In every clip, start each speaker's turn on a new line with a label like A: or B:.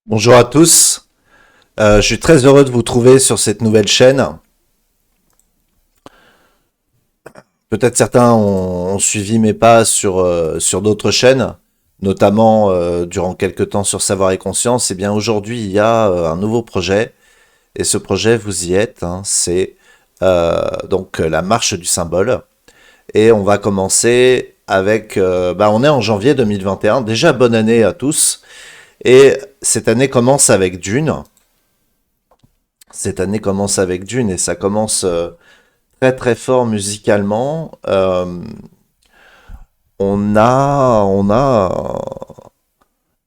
A: Bonjour à tous. Je suis très heureux de vous trouver sur cette nouvelle chaîne. Peut-être certains ont suivi mes pas sur d'autres chaînes, notamment durant quelques temps sur Savoir et Conscience. Et bien aujourd'hui, il y a un nouveau projet. Et ce projet, vous y êtes. C'est donc la marche du symbole. Et on va commencer avec... on est en janvier 2021. Déjà, bonne année à tous. Et cette année commence avec Dune. Cette année commence avec Dune et ça commence très très fort musicalement. On a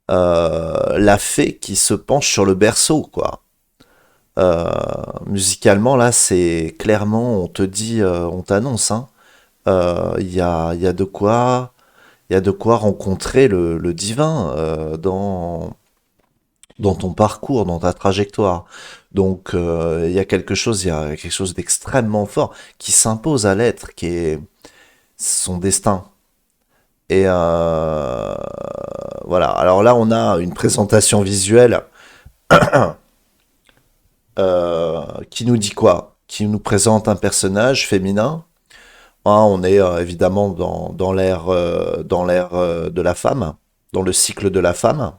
A: la fée qui se penche sur le berceau, quoi. Euh, Musicalement, là, c'est clairement, on te dit, on t'annonce, hein. Il y a de quoi, il y a de quoi rencontrer le divin dans ton parcours, dans ta trajectoire. Donc, il y a quelque chose d'extrêmement fort qui s'impose à l'être, qui est son destin. Et voilà. Alors là, on a une présentation visuelle qui nous dit quoi? Qui nous présente un personnage féminin. Hein, on est évidemment dans l'ère de la femme, dans le cycle de la femme.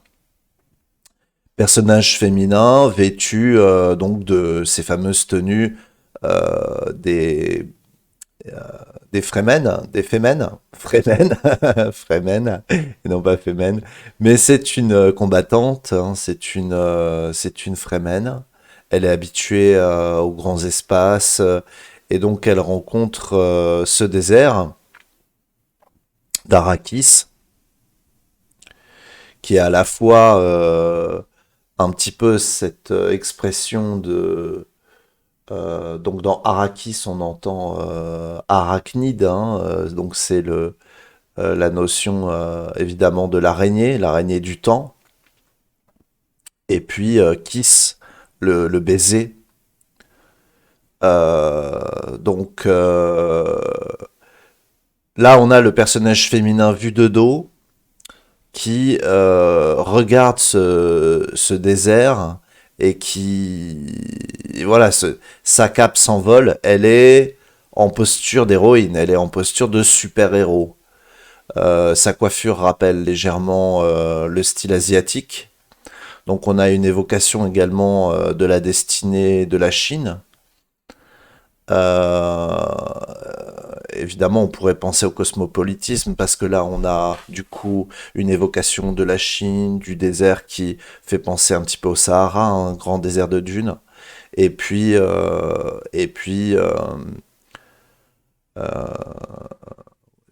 A: Personnage féminin vêtu donc de ces fameuses tenues des des Fremen, Fremen, et non pas Femen, mais c'est une combattante, hein, c'est une Fremen. Elle est habituée aux grands espaces et donc elle rencontre ce désert d'Arrakis qui est à la fois un petit peu cette expression de donc dans Arrakis, on entend arachnide, hein, donc c'est la notion évidemment de l'araignée, l'araignée du temps, et puis kiss, le baiser. Donc là, on a le personnage féminin vu de dos qui regarde ce désert et qui voilà, sa cape s'envole. Elle est en posture d'héroïne, elle est en posture de super-héros. Sa coiffure rappelle légèrement le style asiatique. Donc on a une évocation également de la destinée de la Chine. Évidemment, on pourrait penser au cosmopolitisme parce que là, on a du coup une évocation de la Chine, du désert qui fait penser un petit peu au Sahara, un grand désert de dunes. Et puis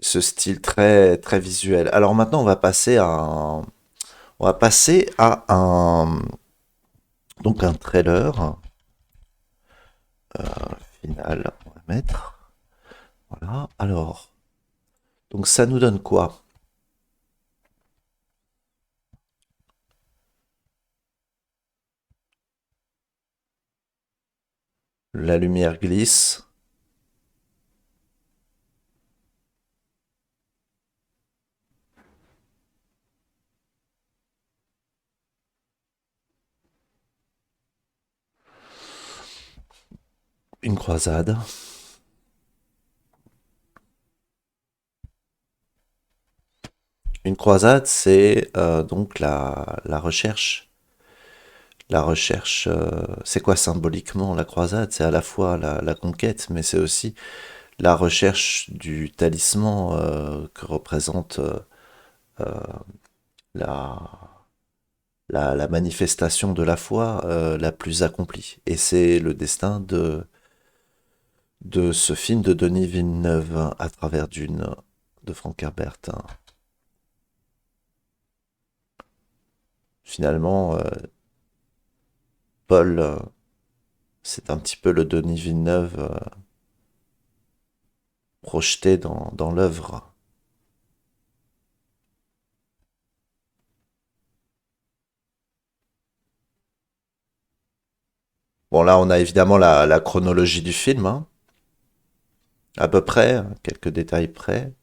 A: ce style très très visuel. Alors maintenant, on va passer à un donc un trailer final. On va mettre voilà. Alors donc ça nous donne quoi? La lumière glisse. Une croisade. Une croisade, c'est donc la recherche. La recherche, c'est quoi symboliquement la croisade? C'est à la fois la conquête, mais c'est aussi la recherche du talisman que représente la, la manifestation de la foi la plus accomplie. Et c'est le destin de ce film de Denis Villeneuve à travers Dune de Frank Herbert. Finalement, Paul, c'est un petit peu le Denis Villeneuve projeté dans l'œuvre. Bon, là, on a évidemment la chronologie du film, hein, à peu près, hein, quelques détails près.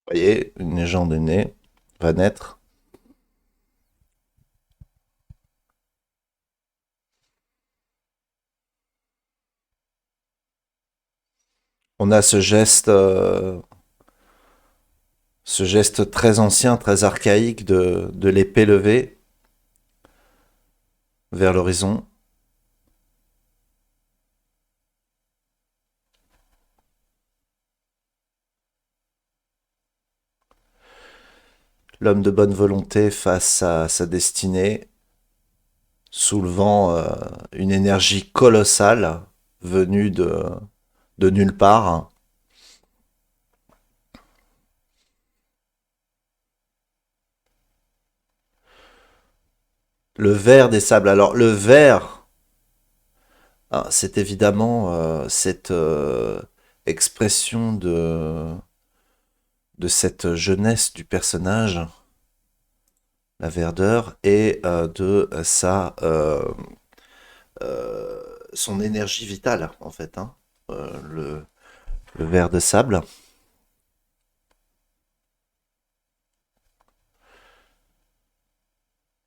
A: Vous voyez, une légende est née, va naître. On a ce geste très ancien, très archaïque de l'épée levée vers l'horizon. L'homme de bonne volonté face à sa destinée, soulevant une énergie colossale venue de nulle part. Le ver des sables. Alors le ver, ah, c'est évidemment cette expression de cette jeunesse du personnage, la verdeur, et de son énergie vitale, en fait. Hein. Le ver de sable.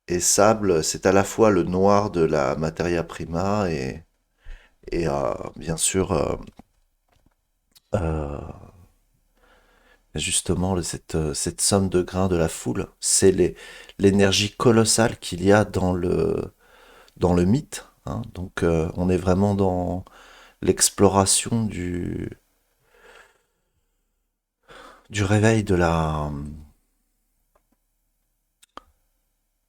A: Et sable, c'est à la fois le noir de la materia prima et bien sûr, euh, justement, cette somme de grains de la foule. C'est l'énergie colossale qu'il y a dans le mythe. Hein. Donc, on est vraiment dans l'exploration du réveil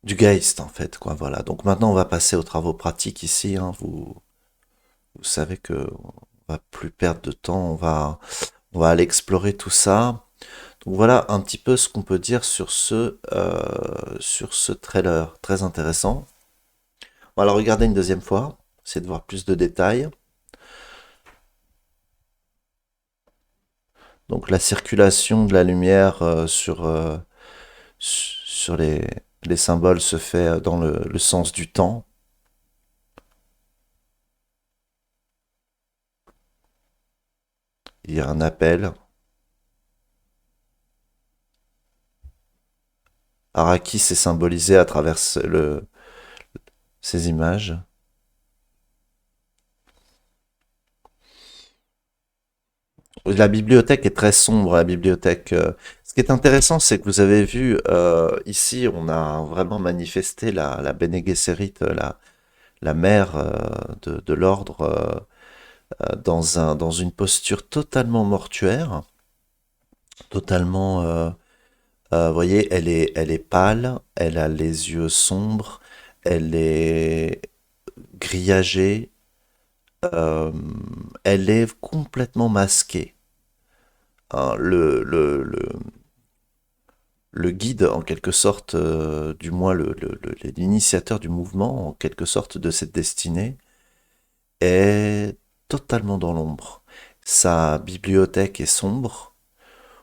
A: du Geist, en fait. Quoi, voilà. Donc, maintenant, on va passer aux travaux pratiques ici. Hein. Vous savez que on va plus perdre de temps. On va aller explorer tout ça. Donc voilà un petit peu ce qu'on peut dire sur ce trailer très intéressant. On va le regarder une deuxième fois, essayer de voir plus de détails. Donc la circulation de la lumière sur les symboles se fait dans le sens du temps. Il y a un appel. Arrakis est symbolisé à travers ces images. La bibliothèque est très sombre, la bibliothèque. Ce qui est intéressant, c'est que vous avez vu, ici, on a vraiment manifesté la Bene Gesserit, la mère de l'ordre, dans une posture totalement mortuaire, totalement, vous voyez, elle est pâle, elle a les yeux sombres, elle est grillagée, euh, elle est complètement masquée. Hein. Le guide, en quelque sorte, du moins l'initiateur du mouvement, en quelque sorte, de cette destinée, est totalement dans l'ombre. Sa bibliothèque est sombre.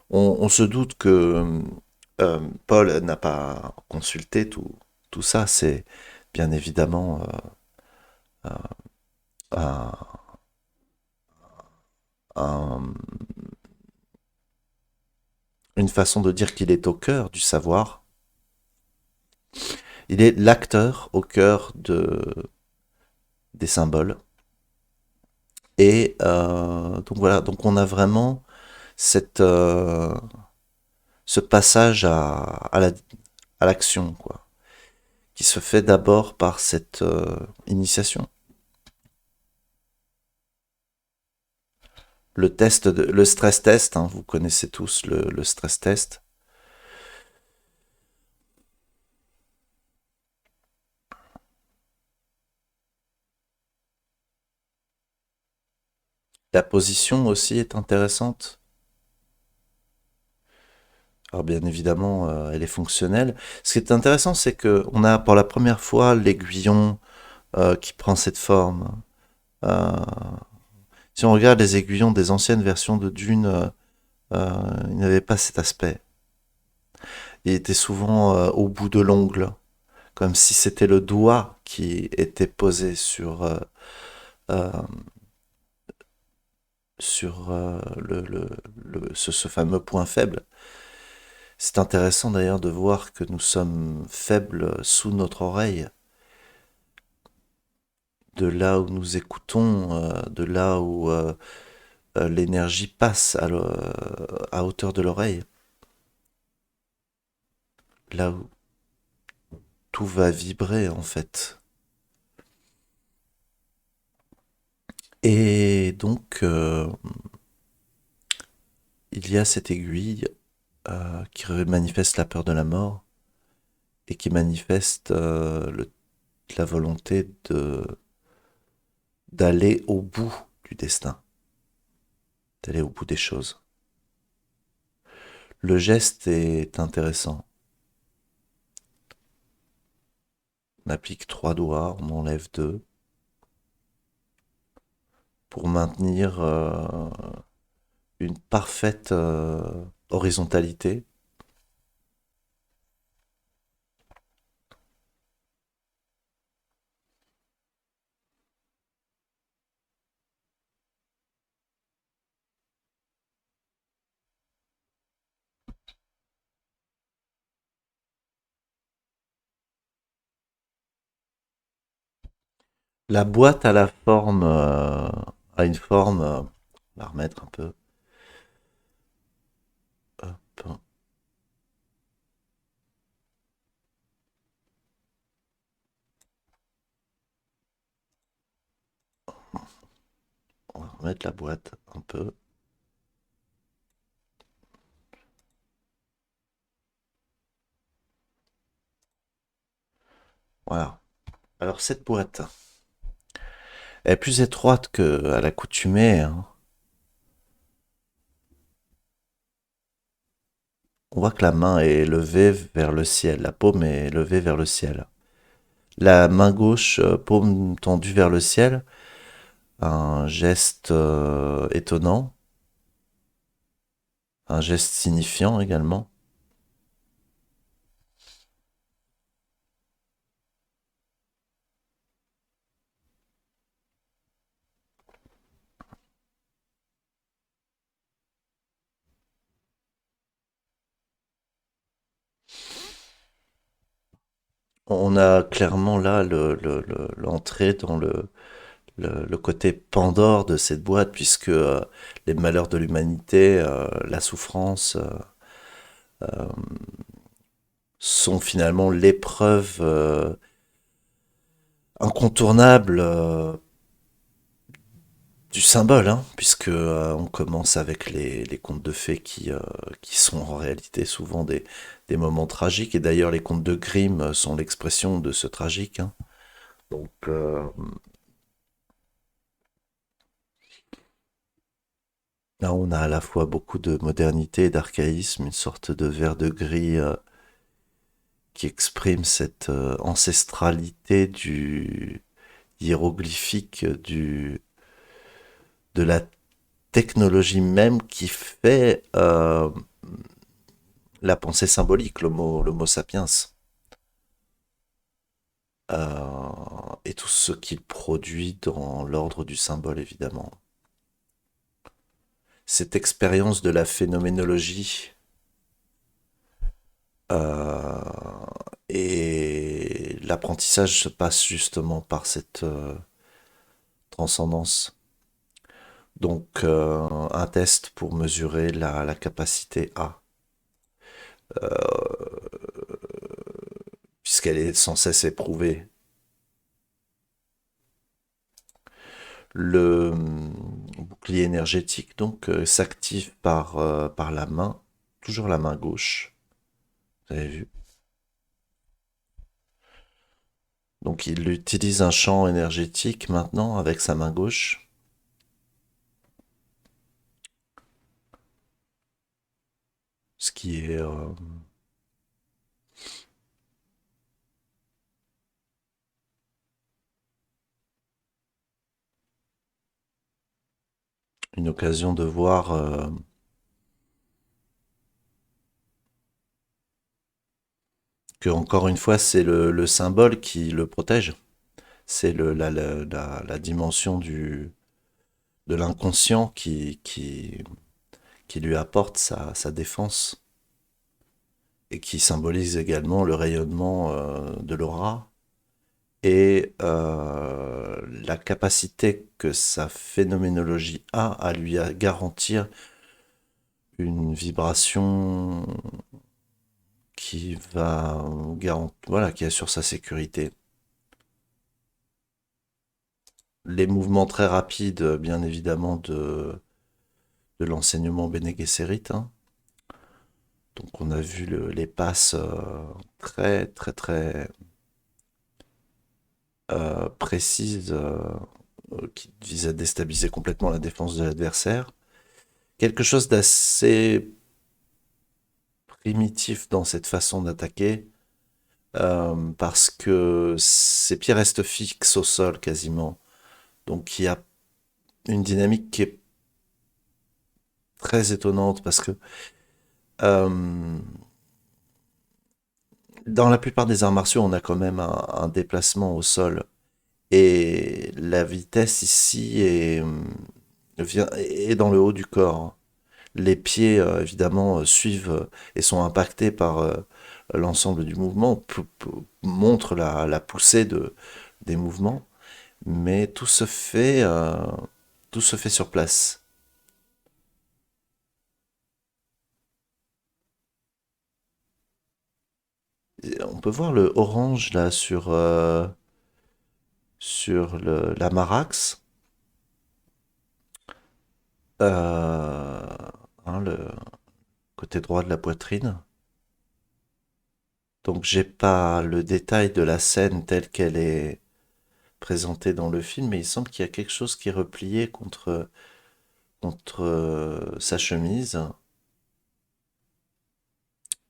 A: On se doute que Paul n'a pas consulté tout ça. C'est bien évidemment un- un- une façon de dire qu'il est au cœur du savoir. Il est l'acteur au cœur des symboles. Et donc voilà, donc on a vraiment cette, ce passage à l'action, quoi, qui se fait d'abord par cette initiation. Le stress test, hein, vous connaissez tous le stress test. La position aussi est intéressante. Alors bien évidemment, elle est fonctionnelle. Ce qui est intéressant, c'est que on a pour la première fois l'aiguillon qui prend cette forme. Euh, si on regarde les aiguillons des anciennes versions de Dune, il n'avait pas cet aspect. Il était souvent au bout de l'ongle, comme si c'était le doigt qui était posé euh, sur ce fameux point faible. C'est intéressant d'ailleurs de voir que nous sommes faibles sous notre oreille, de là où nous écoutons, de là où l'énergie passe à hauteur de l'oreille, là où tout va vibrer en fait. Et donc, il y a cette aiguille qui manifeste la peur de la mort et qui manifeste la volonté d'aller au bout du destin, d'aller au bout des choses. Le geste est intéressant. On applique 3 doigts, on enlève 2 pour maintenir une parfaite horizontalité. La boîte a la forme, a une forme, on va remettre un peu. Hop, on va remettre la boîte un peu. Voilà. Alors cette boîte est plus étroite qu'à l'accoutumée, hein. On voit que la main est levée vers le ciel, la paume est levée vers le ciel. La main gauche, paume tendue vers le ciel, un geste étonnant, un geste signifiant également. On a clairement là l'entrée dans le côté Pandore de cette boîte, puisque les malheurs de l'humanité, la souffrance, sont finalement l'épreuve incontournable du symbole, hein, puisque on commence avec les contes de fées qui sont en réalité souvent des moments tragiques, et d'ailleurs les contes de Grimm sont l'expression de ce tragique, hein. Donc là on a à la fois beaucoup de modernité et d'archaïsme, une sorte de vert de gris qui exprime cette ancestralité du hiéroglyphique, de la technologie même qui fait la pensée symbolique, l'homo sapiens, et tout ce qu'il produit dans l'ordre du symbole, évidemment. Cette expérience de la phénoménologie euh, et l'apprentissage se passe justement par cette transcendance. Donc, un test pour mesurer la capacité A, puisqu'elle est sans cesse éprouvée. Le bouclier énergétique donc s'active par la main, toujours la main gauche. Vous avez vu. Donc il utilise un champ énergétique maintenant avec sa main gauche, ce qui est une occasion de voir que encore une fois c'est le symbole qui le protège. C'est la dimension de l'inconscient qui lui apporte sa défense. et qui symbolise également le rayonnement de l'aura et la capacité que sa phénoménologie a à lui garantir une vibration qui va voilà, qui assure sa sécurité. Les mouvements très rapides, bien évidemment, de l'enseignement Bene Gesserit, hein. Donc on a vu les passes très très très précises qui visent à déstabiliser complètement la défense de l'adversaire. Quelque chose d'assez primitif dans cette façon d'attaquer, parce que ses pieds restent fixes au sol quasiment. Donc il y a une dynamique qui est très étonnante parce que euh, dans la plupart des arts martiaux, on a quand même un déplacement au sol. Et la vitesse ici est dans le haut du corps. Les pieds, évidemment, suivent et sont impactés par l'ensemble du mouvement, montrent la poussée des mouvements, mais tout se fait sur place. Et on peut voir le orange là sur la marax, euh, le côté droit de la poitrine. Donc j'ai pas le détail de la scène telle qu'elle est présentée dans le film, mais il semble qu'il y a quelque chose qui est replié contre sa chemise,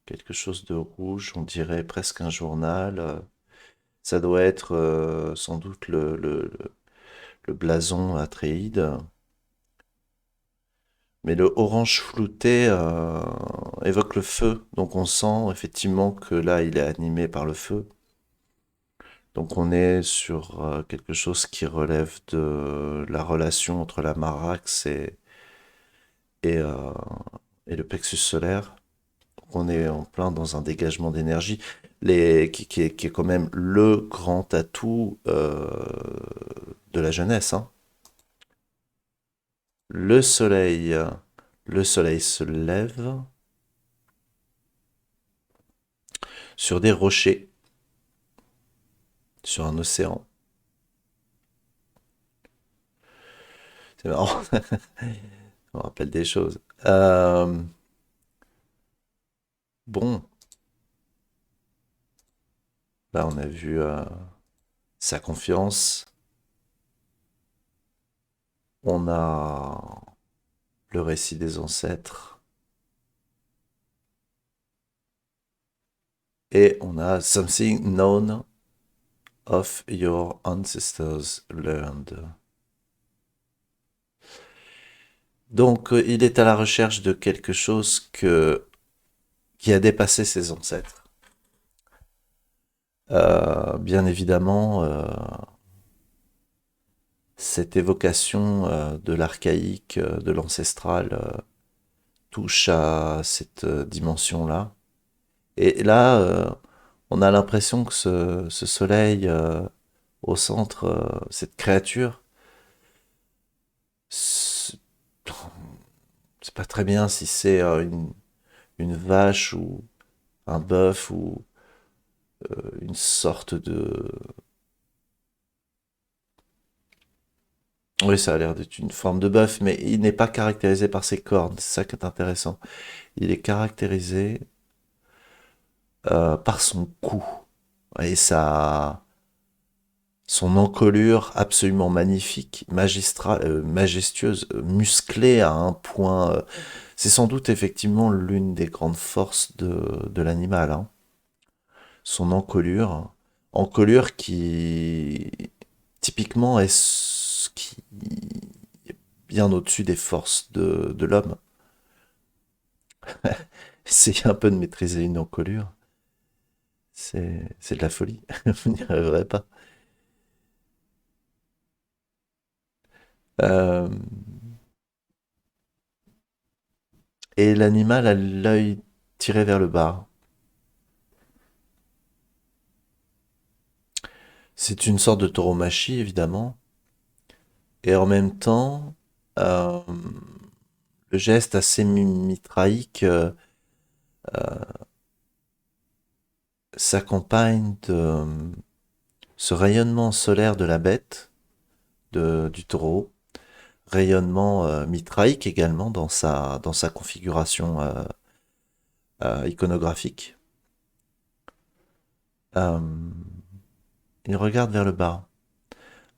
A: quelque chose de rouge, on dirait presque un journal. Ça doit être sans doute le blason Atréide. Mais le orange flouté évoque le feu, donc on sent effectivement que là il est animé par le feu. Donc on est sur quelque chose qui relève de la relation entre la marax et, euh, et le plexus solaire. Donc on est en plein dans un dégagement d'énergie qui est quand même le grand atout de la jeunesse, hein. Le soleil, le soleil se lève sur des rochers, sur un océan. C'est marrant, on rappelle des choses. Bon, là on a vu sa confiance. On a le récit des ancêtres et on a something known of your ancestors learned. Donc il est à la recherche de quelque chose qui a dépassé ses ancêtres. Bien évidemment, cette évocation de l'archaïque, de l'ancestral, touche à cette dimension-là. Et là, on a l'impression que ce soleil au centre, cette créature, c'est c'est pas très bien si c'est une vache ou un bœuf ou une sorte de... Oui, ça a l'air d'être une forme de bœuf, mais il n'est pas caractérisé par ses cornes, c'est ça qui est intéressant. Il est caractérisé par son cou et son encolure absolument magnifique, magistrale, majestueuse, musclée à un point. C'est sans doute effectivement l'une des grandes forces de l'animal, hein. Son encolure qui typiquement est ce qui est bien au-dessus des forces de l'homme. Essayer un peu de maîtriser une encolure, c'est de la folie. Vous n'y arriverez pas. Euh, et l'animal a l'œil tiré vers le bas. C'est une sorte de tauromachie, évidemment. Et en même temps, euh, le geste assez mitraïque s'accompagne de ce rayonnement solaire de la bête, du taureau, rayonnement mitraïque également dans sa configuration iconographique. Euh, il regarde vers le bas.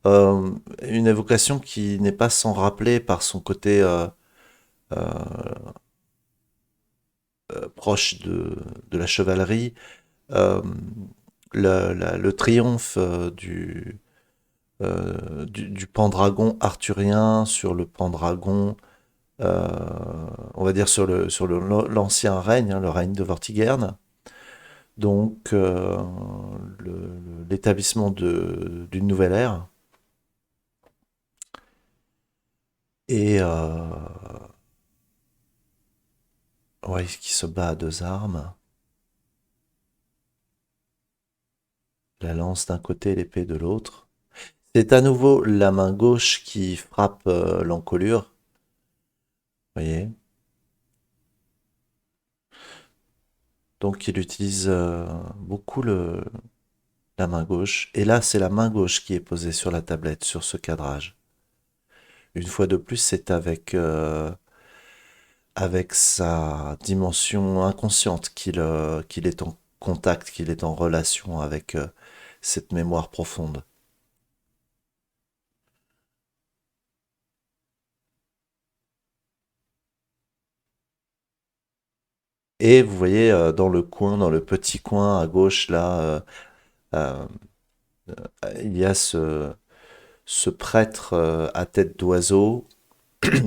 A: Euh, une évocation qui n'est pas sans rappeler par son côté proche de la chevalerie, euh, le triomphe du pendragon arthurien sur le pendragon, euh, on va dire l'ancien règne, hein, le règne de Vortigern. Donc l'établissement d'une nouvelle ère. Et ouais, qui se bat à deux armes. La lance d'un côté, l'épée de l'autre. C'est à nouveau la main gauche qui frappe l'encolure. Vous voyez. Donc il utilise beaucoup la main gauche. Et là, c'est la main gauche qui est posée sur la tablette, sur ce cadrage. Une fois de plus, c'est avec sa dimension inconsciente qu'il est en contact, qu'il est en relation avec cette mémoire profonde. Et vous voyez dans le coin, dans le petit coin à gauche, là, euh, il y a ce prêtre à tête d'oiseau,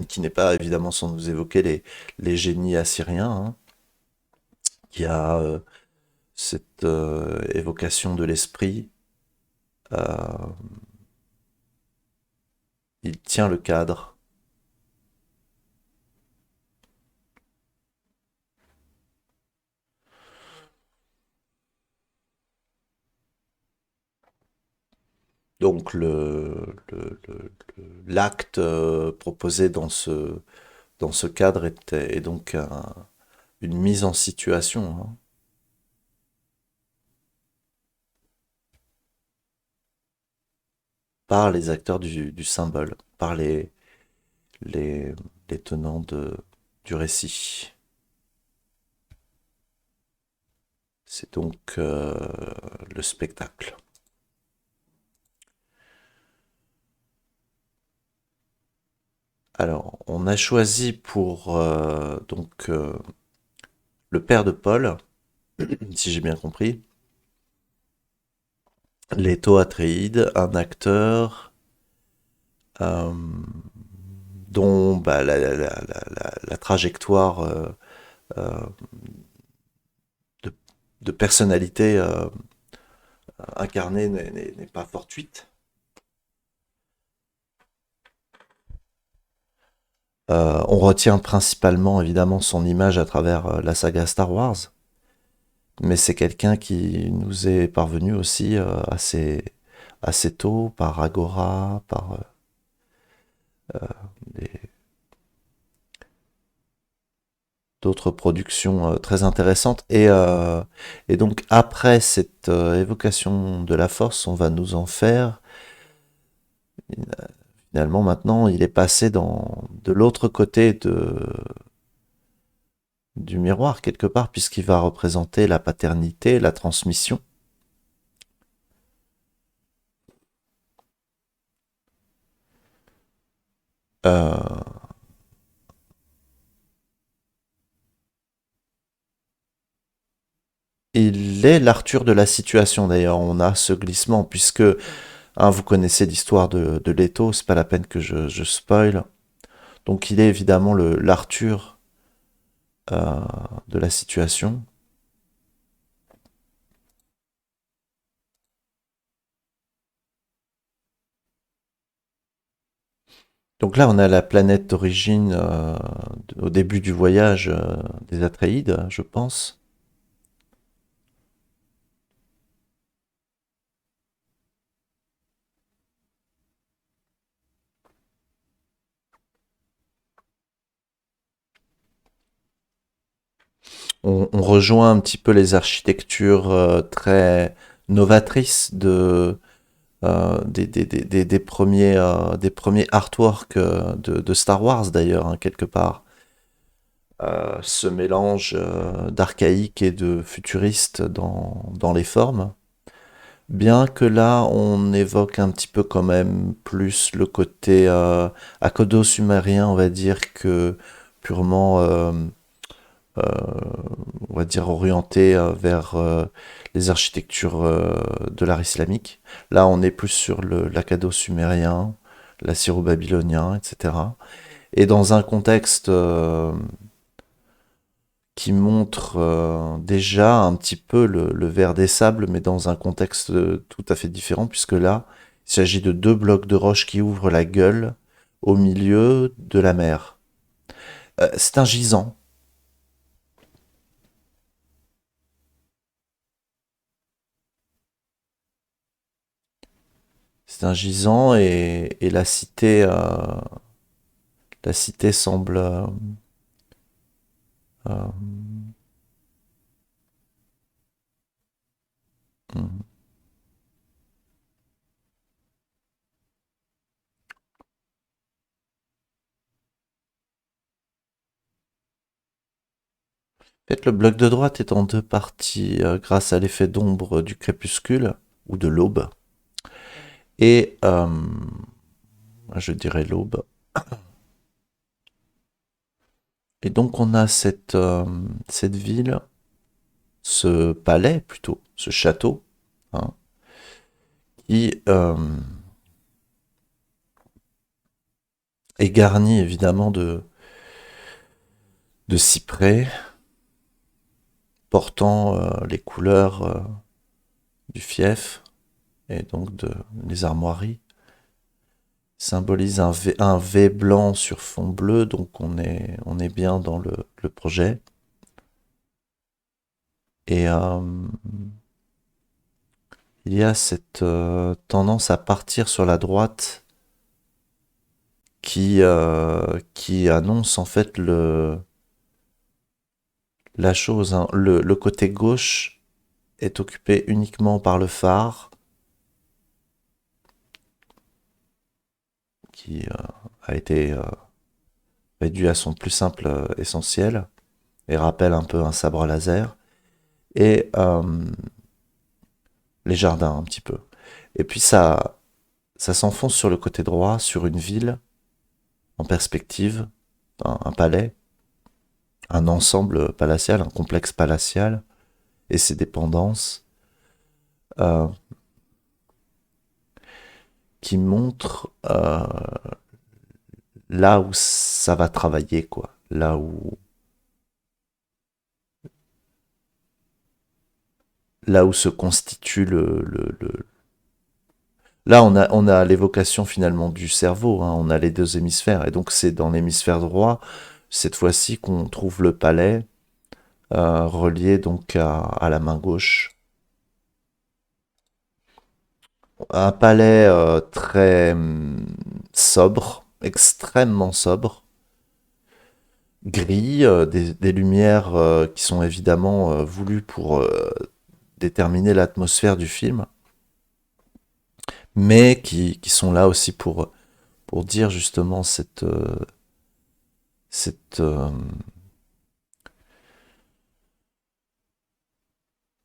A: qui n'est pas évidemment sans nous évoquer les génies assyriens, hein, qui a cette évocation de l'esprit. Euh, il tient le cadre. Donc l'acte proposé dans ce cadre est donc une mise en situation, hein, par les acteurs du symbole, par les, les tenants du récit. C'est donc le spectacle. Alors, on a choisi pour le père de Paul, si j'ai bien compris, Leto Atreides, un acteur euh, dont bah, la trajectoire euh, de, de personnalité incarnée n'est pas fortuite. On retient principalement évidemment son image à travers la saga Star Wars, mais c'est quelqu'un qui nous est parvenu aussi assez tôt par Agora, par des- d'autres productions très intéressantes. Et donc après cette évocation de la Force, on va nous en faire. Finalement, maintenant, il est passé de l'autre côté du miroir quelque part, puisqu'il va représenter la paternité, la transmission. Euh, il est l'Arthur de la situation d'ailleurs. On a ce glissement puisque hein, vous connaissez l'histoire de Leto, c'est pas la peine que je spoil. Donc il est évidemment l'Arthur euh, de la situation. Donc là on a la planète d'origine au début du voyage des Atreides, je pense. on rejoint un petit peu les architectures très novatrices des premiers artworks de Star Wars d'ailleurs, hein, quelque part. Ce mélange d'archaïque et de futuriste dans les formes. Bien que là, on évoque un petit peu quand même plus le côté accodo-sumérien, on va dire, que purement, euh, on va dire, orienté vers les architectures de l'art islamique. Là, on est plus sur l'accado-sumérien, l'assyro-babylonien, etc. Et dans un contexte qui montre déjà un petit peu le vert des sables, mais dans un contexte tout à fait différent, puisque là, il s'agit de deux blocs de roche qui ouvrent la gueule au milieu de la mer. C'est un gisant. C'est un gisant et la cité semble... euh, hmm. En fait, le bloc de droite est en deux parties grâce à l'effet d'ombre du crépuscule ou de l'aube. Et je dirais l'aube. Et donc on a cette ville, ce palais plutôt, ce château, hein, qui est garni évidemment de cyprès portant les couleurs du fief et donc les armoiries. Symbolise un V blanc sur fond bleu, donc on est bien dans le projet. Et il y a cette tendance à partir sur la droite qui annonce en fait la chose, hein. Le côté gauche est occupé uniquement par le phare, qui a été réduit à son plus simple essentiel, et rappelle un peu un sabre laser, et les jardins un petit peu. Et puis ça s'enfonce sur le côté droit, sur une ville en perspective, un palais, un ensemble palatial, un complexe palatial, et ses dépendances, euh, qui montrent là où ça va travailler, quoi. Là où se constitue Là, on a l'évocation finalement du cerveau, hein, on a les deux hémisphères, et donc c'est dans l'hémisphère droit, cette fois-ci, qu'on trouve le palais, relié donc à la main gauche. Un palais très sobre, extrêmement sobre, gris, des lumières qui sont évidemment voulues pour déterminer l'atmosphère du film, mais qui sont là aussi pour dire justement cette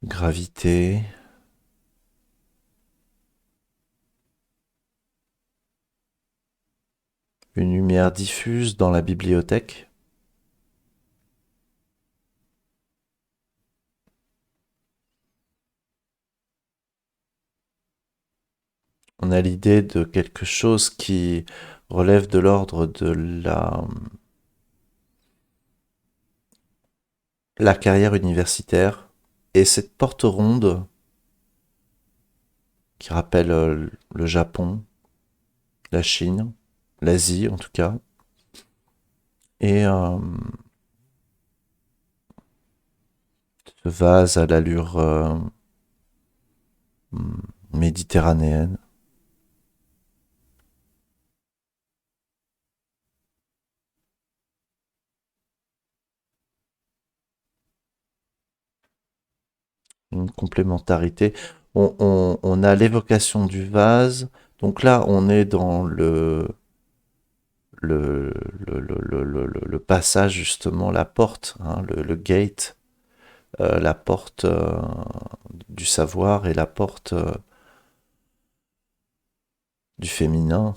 A: gravité, une lumière diffuse dans la bibliothèque. On a l'idée de quelque chose qui relève de l'ordre de la carrière universitaire. Et cette porte ronde qui rappelle le Japon, la Chine, l'Asie en tout cas, et ce vase à l'allure méditerranéenne. une complémentarité. On a l'évocation du vase. Donc là, on est dans le passage, justement, la porte, hein, le gate, la porte du savoir et la porte du féminin.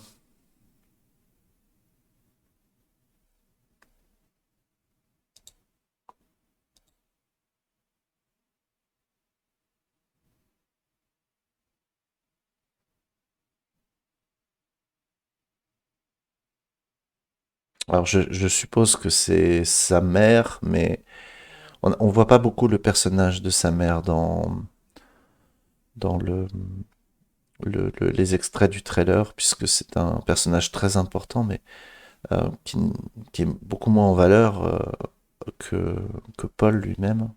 A: Alors je suppose que c'est sa mère, mais on voit pas beaucoup le personnage de sa mère dans les extraits du trailer, puisque c'est un personnage très important, mais euh, qui, qui est beaucoup moins en valeur que, que Paul lui-même.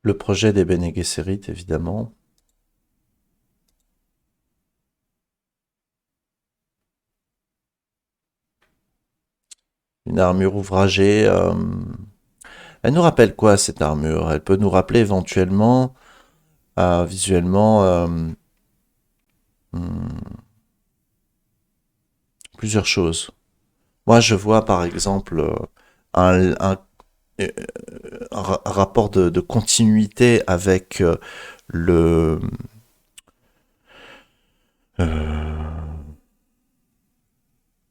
A: Le projet des Bene Gesserit, évidemment. Une armure ouvragée. Elle nous rappelle quoi, cette armure? Elle peut nous rappeler éventuellement, visuellement, hmm, plusieurs choses. Moi, je vois par exemple un, un, euh, un rapport de continuité avec le euh,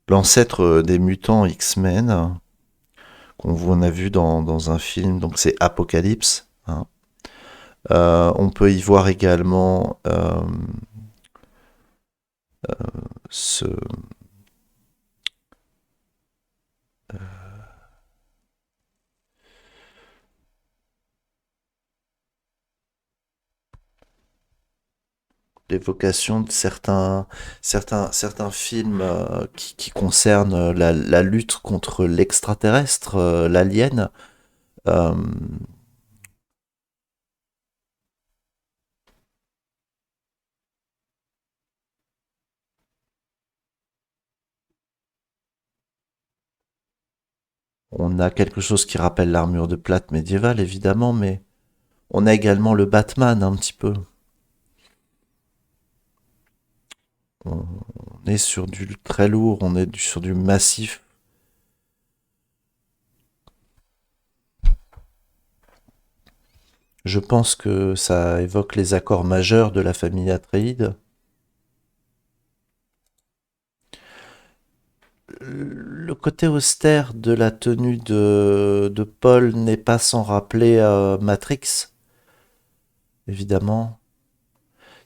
A: l'ancêtre des mutants X-Men qu'on a vu dans un film, donc c'est Apocalypse, hein. On peut y voir également ce, l'évocation de certains films qui concernent la lutte contre l'extraterrestre, l'alien. Euh, on a quelque chose qui rappelle l'armure de plate médiévale, évidemment, mais on a également le Batman un petit peu. On est sur du très lourd, sur du massif. Je pense que ça évoque les accords majeurs de la famille Atréide. Le côté austère de la tenue de Paul n'est pas sans rappeler Matrix, évidemment.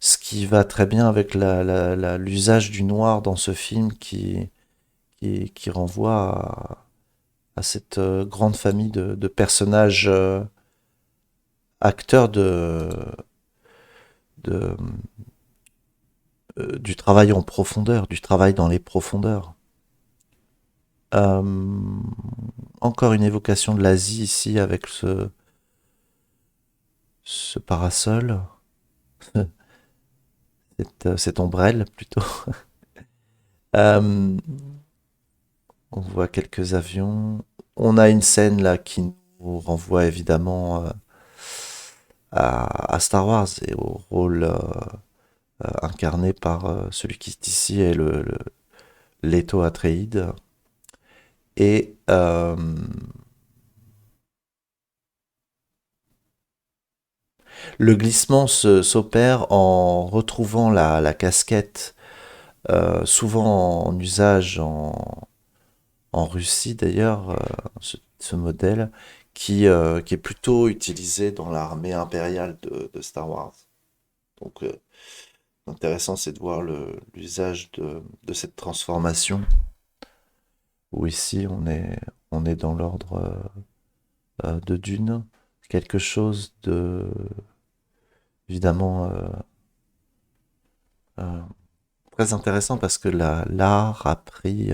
A: Ce qui va très bien avec l'usage du noir dans ce film qui renvoie à cette grande famille de personnages acteurs de, du travail en profondeur, du travail dans les profondeurs. Euh, Encore une évocation de l'Asie ici avec ce parasol, cette ombrelle plutôt. Euh, on voit quelques avions. On a une scène là qui nous renvoie évidemment à Star Wars et au rôle incarné par celui qui ici est le Leto Atreides. Et le glissement s'opère en retrouvant la casquette, souvent en usage en Russie d'ailleurs, ce modèle, qui est plutôt utilisé dans l'armée impériale de Star Wars. Donc, intéressant, c'est de voir l'usage de cette transformation, où ici on est dans l'ordre de Dune, quelque chose de, évidemment, euh, très intéressant parce que l'art a pris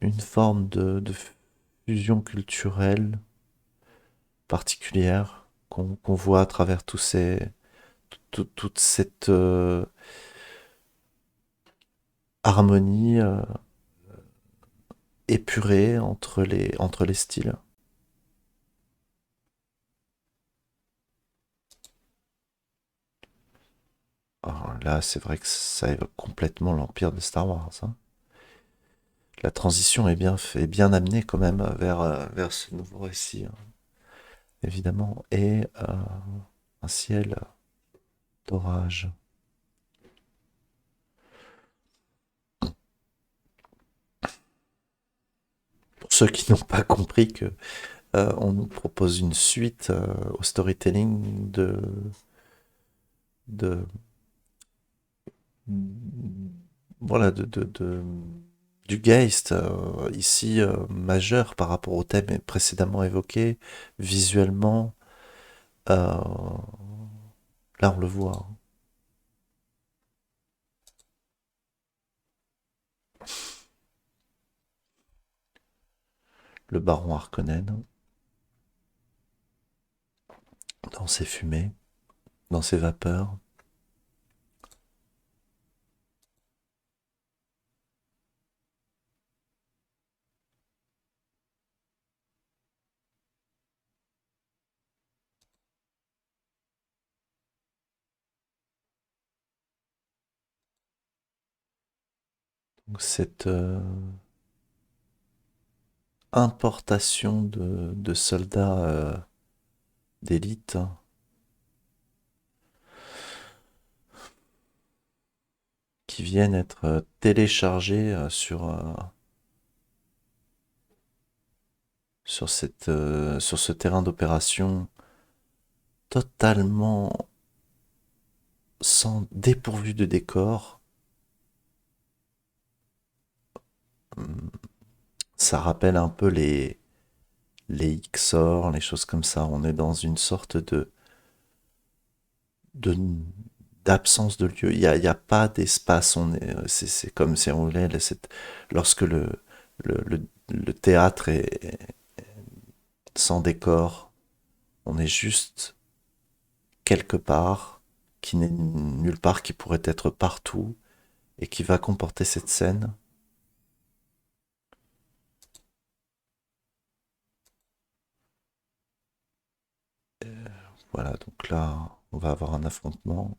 A: une forme de fusion culturelle particulière qu'on voit à travers toute cette harmonie épurée entre les styles. Alors là, c'est vrai que ça évoque complètement l'empire de Star Wars, hein. La transition est bien amenée quand même vers ce nouveau récit, hein, évidemment, et un ciel d'orage. Pour ceux qui n'ont pas compris que on nous propose une suite au storytelling de voilà du Geist, ici majeur par rapport au thème précédemment évoqué, visuellement, euh, là on le voit, hein. Le baron Harkonnen dans ses fumées, dans ses vapeurs. Donc cette importation de soldats d'élite, hein, qui viennent être téléchargés sur ce terrain d'opération totalement sans dépourvu de décor. Ça rappelle un peu les XOR, les choses comme ça. On est dans une sorte de d'absence de lieu. Il y a pas d'espace. C'est comme si on voulait, lorsque le théâtre est sans décor, on est juste quelque part, qui n'est nulle part, qui pourrait être partout, et qui va comporter cette scène. Voilà, donc là, on va avoir un affrontement.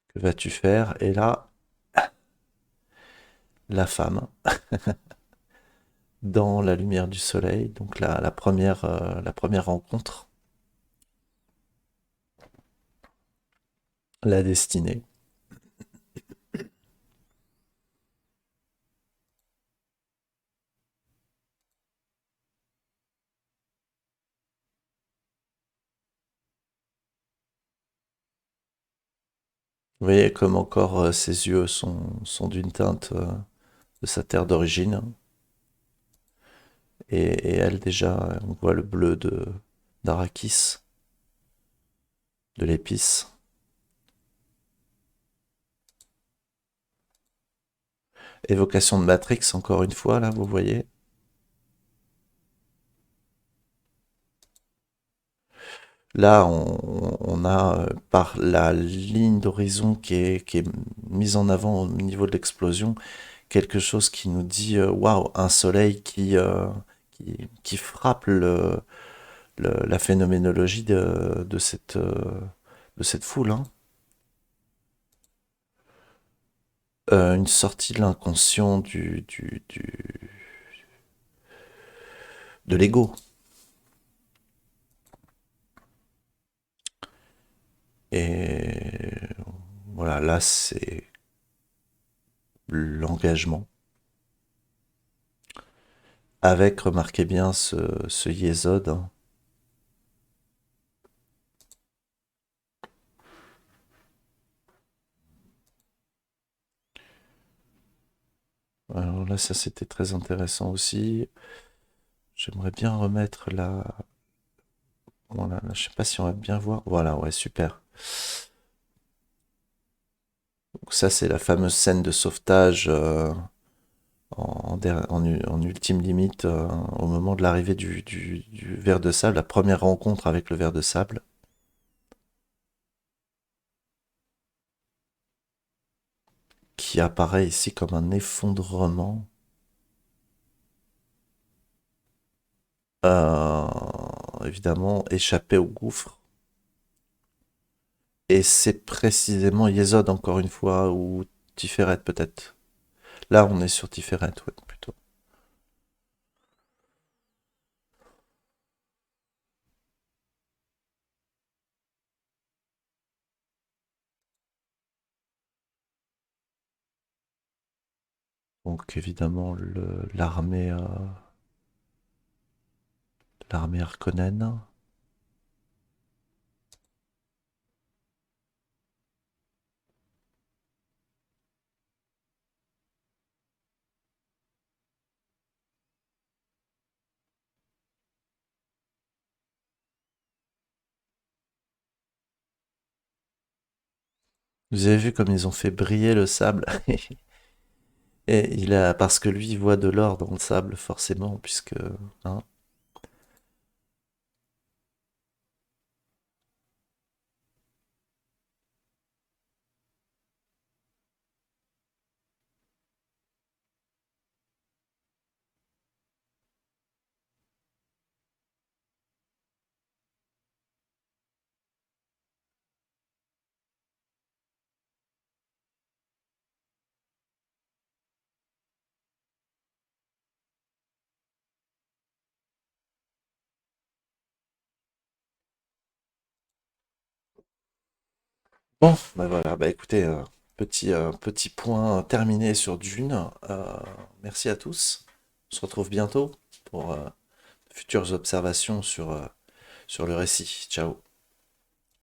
A: Que vas-tu faire? Et là, la femme, dans la lumière du soleil, donc la première rencontre, la destinée. Vous voyez comme encore ses yeux sont d'une teinte de sa terre d'origine, et elle déjà, on voit le bleu de d'Arrakis, de l'épice. Évocation de Matrix, encore une fois, là, vous voyez. Là, on a, par la ligne d'horizon qui est mise en avant au niveau de l'explosion, quelque chose qui nous dit, waouh, un soleil qui frappe la phénoménologie de cette foule, hein. Une sortie de l'inconscient de l'ego. Et voilà, là, c'est l'engagement. Avec, remarquez bien ce Yesod, hein. Alors là, ça c'était très intéressant aussi. J'aimerais bien remettre Voilà, là, je sais pas si on va bien voir. Voilà, ouais, super. Donc ça, c'est la fameuse scène de sauvetage en ultime limite au moment de l'arrivée du ver de sable, la première rencontre avec le ver de sable, qui apparaît ici comme un effondrement, euh, évidemment échappé au gouffre. Et c'est précisément Yesod, encore une fois, ou Tiferet peut-être. Là, on est sur Tiferet, ouais, plutôt. Donc évidemment, l'armée Harkonnen. Vous avez vu comme ils ont fait briller le sable. Et parce que lui, il voit de l'or dans le sable, forcément, puisque, hein. Bon, bah voilà, bah écoutez, petit point terminé sur Dune. Merci à tous. On se retrouve bientôt pour futures observations sur le récit. Ciao.